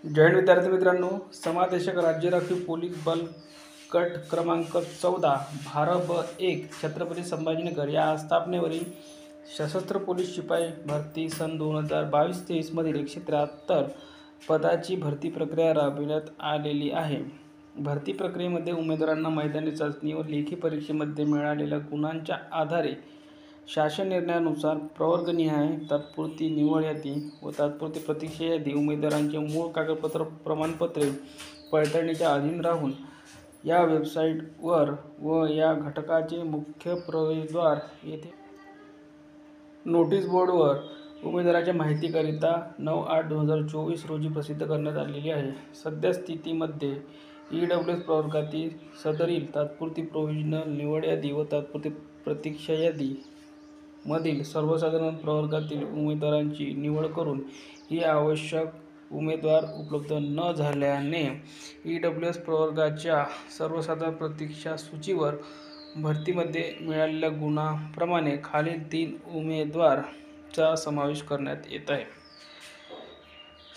जय हिंद विद्यार्थी मित्रांनो, समादेशक राज्य राखीव पोलीस बल गट क्रमांक 14 भारत ब 1 छत्रपती संभाजीनगर या आस्थापनेवरील सशस्त्र पोलीस शिपाई भरती सन 2022-23 मधील 173 पदाची भरती प्रक्रिया राबविण्यात आलेली आहे। भरती प्रक्रियेमध्ये उमेदवारांना मैदानी चाचणी व लेखी परीक्षेमध्ये मिळालेल्या गुणांच्या आधारे शासन निर्णयानुसार प्रवर्गनिहाय तात्पुरती निवड यादी व तात्पुरती प्रतीक्षा यादी उमेदवारांचे मूळ कागदपत्र प्रमाणपत्रे पडताळणीच्या अधीन राहून या वेबसाईटवर व या घटकाचे मुख्य प्रवेशद्वार येथे नोटीस बोर्डवर उमेदवाराच्या माहितीकरिता 9/8/2024 रोजी प्रसिद्ध करण्यात आलेली आहे। सद्यस्थितीमध्ये EWS प्रवर्गातील सदरील तात्पुरती प्रोव्हिजनल निवड यादी व तात्पुरती प्रतीक्षा यादी मधील सर्वसाधारण प्रवर्गातील उमेदवारांची निवड करून ही आवश्यक उमेदवार उपलब्ध न झाल्याने EWS प्रवर्गाच्या सर्वसाधारण प्रतीक्षा सूचीवर भरतीमध्ये मिळालेल्या गुणांप्रमाणे खालील 3 उमेदवारांचा समावेश करण्यात येत आहे।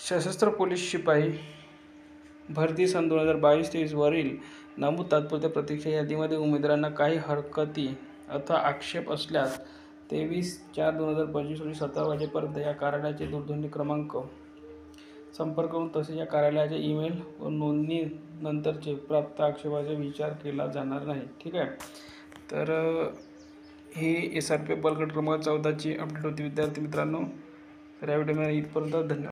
सशस्त्र पोलीस शिपाई भरती सन 2022-23 वरील नमूद तात्पुरत्या प्रतीक्षा यादीमध्ये उमेदवारांना काही हरकती अथवा आक्षेप असल्यास 23/4/2025 रोजी 17 वाजेपर्यंत या कार्यालयाचे दूरध्वनी क्रमांक संपर्क करून तसेच या कार्यालयाच्या ईमेल व नोंदणीनंतरचे प्राप्त आक्षेपाचा विचार केला जाणार नाही। ठीक आहे, तर ही SRPF बल गट क्रमांक 14 ची अपडेट होती विद्यार्थी मित्रांनो। तर या व्हिडिओमध्ये इथपर्यंत, धन्यवाद।